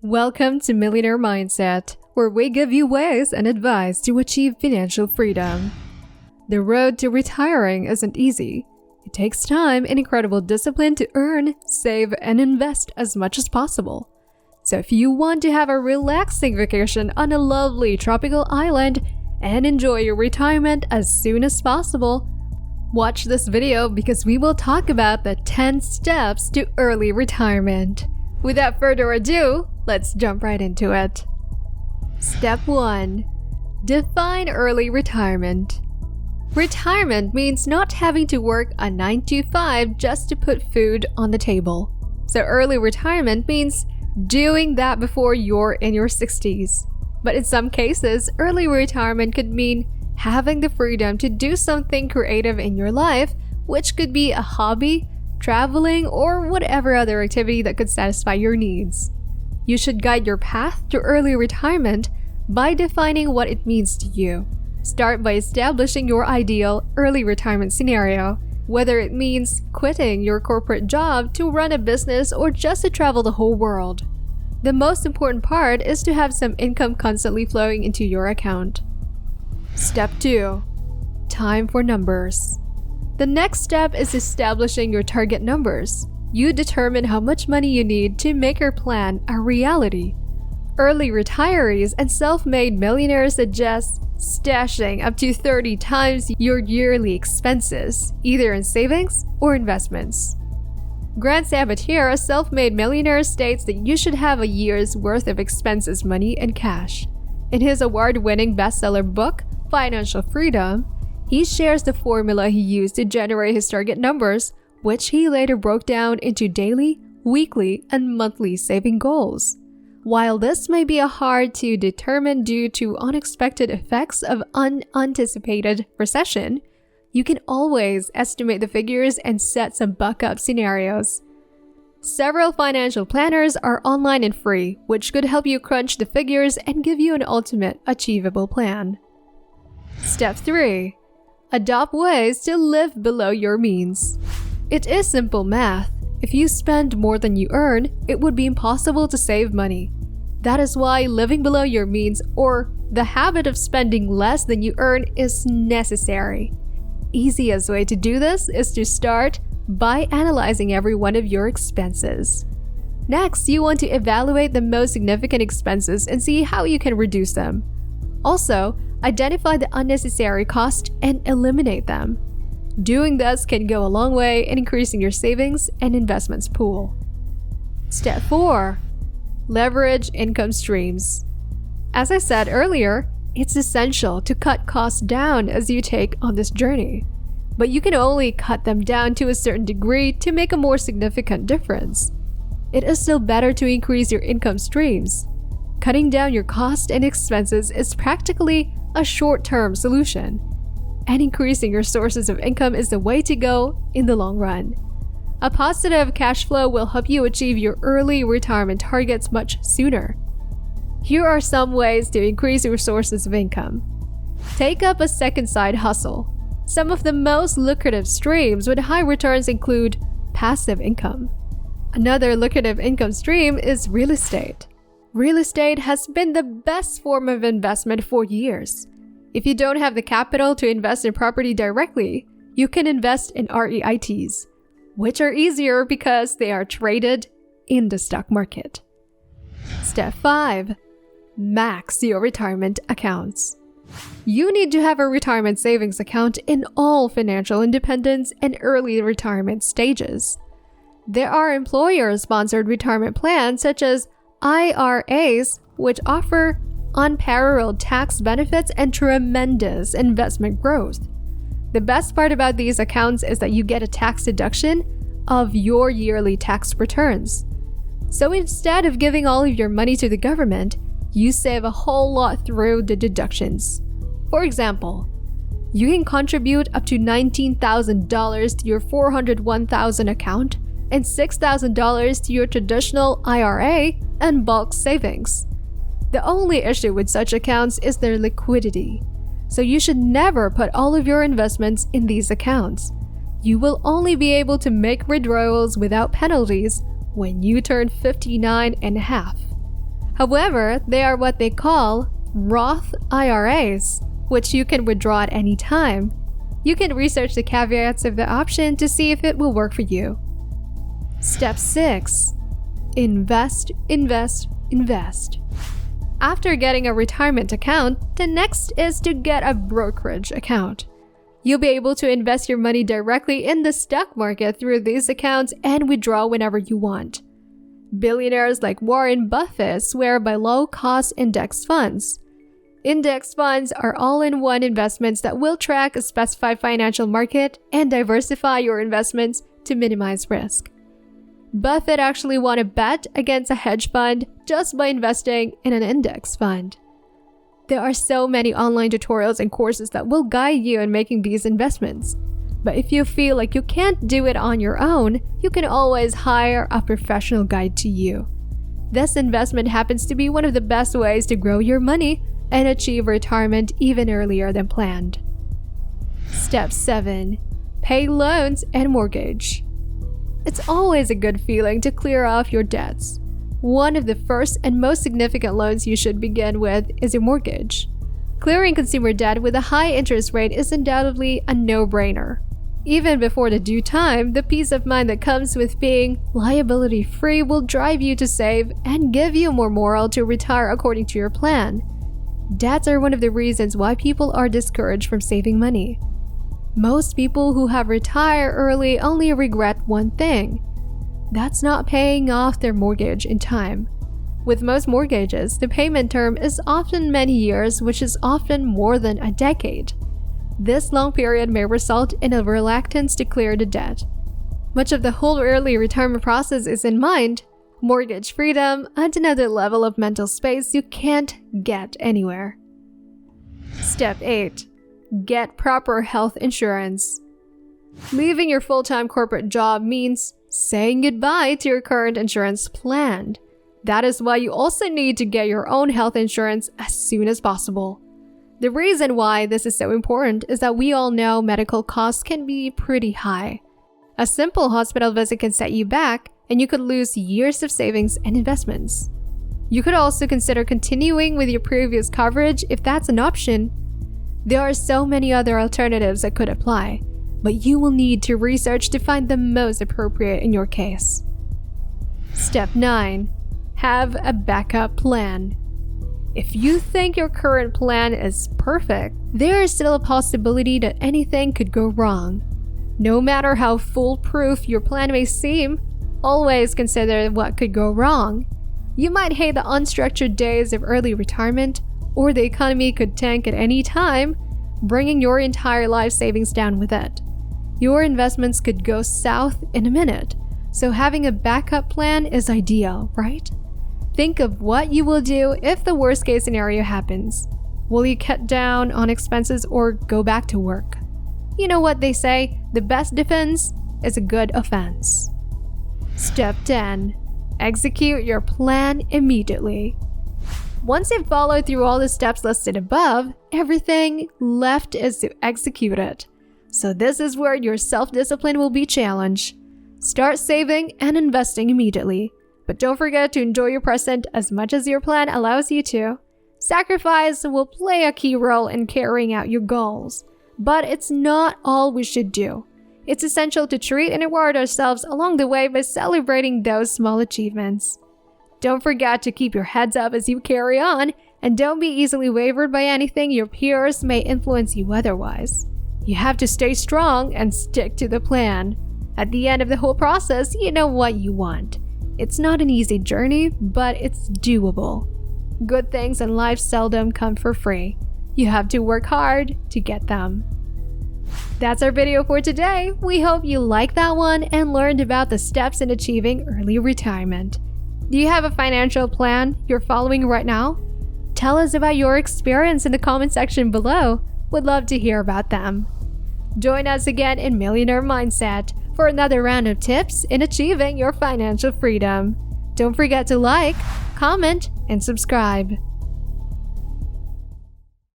Welcome to Millionaire Mindset, where we give you ways and advice to achieve financial freedom. The road to retiring isn't easy. It takes time and incredible discipline to earn, save, and invest as much as possible. So if you want to have a relaxing vacation on a lovely tropical island and enjoy your retirement as soon as possible, watch this video because we will talk about the 10 steps to early retirement. Without further ado, let's jump right into it. Step 1. Define early retirement. Retirement means not having to work a 9 to 5 just to put food on the table. So early retirement means doing that before you're in your 60s. But in some cases, early retirement could mean having the freedom to do something creative in your life, which could be a hobby, traveling, or whatever other activity that could satisfy your needs. You should guide your path to early retirement by defining what it means to you. Start by establishing your ideal early retirement scenario, whether it means quitting your corporate job to run a business or just to travel the whole world. The most important part is to have some income constantly flowing into your account. Step 2. Time for numbers. The next step is establishing your target numbers. You determine how much money you need to make your plan a reality. Early retirees and self-made millionaires suggest stashing up to 30 times your yearly expenses, either in savings or investments. Grant Sabatier, a self-made millionaire, states that you should have a year's worth of expenses money in cash. In his award-winning bestseller book, Financial Freedom, he shares the formula he used to generate his target numbers, which he later broke down into daily, weekly, and monthly saving goals. While this may be hard to determine due to unexpected effects of unanticipated recession, you can always estimate the figures and set some backup scenarios. Several financial planners are online and free, which could help you crunch the figures and give you an ultimate achievable plan. Step 3. Adopt ways to live below your means. It is simple math. If you spend more than you earn, it would be impossible to save money. That is why living below your means, or the habit of spending less than you earn, is necessary. Easiest way to do this is to start by analyzing every one of your expenses. Next, you want to evaluate the most significant expenses and see how you can reduce them. Also, identify the unnecessary costs and eliminate them. Doing this can go a long way in increasing your savings and investments pool. Step 4. Leverage income streams. As I said earlier, it's essential to cut costs down as you take on this journey. But you can only cut them down to a certain degree to make a more significant difference. It is still better to increase your income streams. Cutting down your costs and expenses is practically a short-term solution, and increasing your sources of income is the way to go in the long run. A positive cash flow will help you achieve your early retirement targets much sooner. Here are some ways to increase your sources of income. Take up a second side hustle. Some of the most lucrative streams with high returns include passive income. Another lucrative income stream is real estate. Real estate has been the best form of investment for years. If you don't have the capital to invest in property directly, you can invest in REITs, which are easier because they are traded in the stock market. Step 5. Max your retirement accounts. You need to have a retirement savings account in all financial independence and early retirement stages. There are employer-sponsored retirement plans such as IRAs, which offer unparalleled tax benefits and tremendous investment growth. The best part about these accounts is that you get a tax deduction of your yearly tax returns. So instead of giving all of your money to the government, you save a whole lot through the deductions. For example, you can contribute up to $19,000 to your $401,000 account and $6,000 to your traditional IRA and bulk savings. The only issue with such accounts is their liquidity, so you should never put all of your investments in these accounts. You will only be able to make withdrawals without penalties when you turn 59 and a half. However, they are what they call Roth IRAs, which you can withdraw at any time. You can research the caveats of the option to see if it will work for you. Step 6. Invest, invest, invest. After getting a retirement account, the next is to get a brokerage account. You'll be able to invest your money directly in the stock market through these accounts and withdraw whenever you want. Billionaires like Warren Buffett swear by low-cost index funds. Index funds are all-in-one investments that will track a specified financial market and diversify your investments to minimize risk. Buffett actually won a bet against a hedge fund just by investing in an index fund. There are so many online tutorials and courses that will guide you in making these investments. But if you feel like you can't do it on your own, you can always hire a professional guide to you. This investment happens to be one of the best ways to grow your money and achieve retirement even earlier than planned. Step 7. Pay loans and mortgage. It's always a good feeling to clear off your debts. One of the first and most significant loans you should begin with is your mortgage. Clearing consumer debt with a high interest rate is undoubtedly a no-brainer. Even before the due time, the peace of mind that comes with being liability-free will drive you to save and give you more morale to retire according to your plan. Debts are one of the reasons why people are discouraged from saving money. Most people who have retired early only regret one thing. That's not paying off their mortgage in time. With most mortgages, the payment term is often many years, which is often more than a decade. This long period may result in a reluctance to clear the debt. Much of the whole early retirement process is in mind: mortgage freedom and another level of mental space you can't get anywhere. Step 8. Get proper health insurance. Leaving your full-time corporate job means saying goodbye to your current insurance plan. That is why you also need to get your own health insurance as soon as possible. The reason why this is so important is that we all know medical costs can be pretty high. A simple hospital visit can set you back, and you could lose years of savings and investments. You could also consider continuing with your previous coverage if that's an option. There are so many other alternatives that could apply, but you will need to research to find the most appropriate in your case. Step 9. Have a backup plan. If you think your current plan is perfect, there is still a possibility that anything could go wrong. No matter how foolproof your plan may seem, always consider what could go wrong. You might hate the unstructured days of early retirement, or the economy could tank at any time, bringing your entire life savings down with it. Your investments could go south in a minute, so having a backup plan is ideal, right? Think of what you will do if the worst case scenario happens. Will you cut down on expenses or go back to work? You know what they say, the best defense is a good offense. Step 10. Execute your plan immediately. Once you've followed through all the steps listed above, everything left is to execute it. So this is where your self-discipline will be challenged. Start saving and investing immediately. But don't forget to enjoy your present as much as your plan allows you to. Sacrifice will play a key role in carrying out your goals, but it's not all we should do. It's essential to treat and reward ourselves along the way by celebrating those small achievements. Don't forget to keep your heads up as you carry on, and don't be easily wavered by anything your peers may influence you otherwise. You have to stay strong and stick to the plan. At the end of the whole process, you know what you want. It's not an easy journey, but it's doable. Good things in life seldom come for free. You have to work hard to get them. That's our video for today. We hope you liked that one and learned about the steps in achieving early retirement. Do you have a financial plan you're following right now? Tell us about your experience in the comment section below. We'd love to hear about them. Join us again in Millionaire Mindset for another round of tips in achieving your financial freedom. Don't forget to like, comment, and subscribe.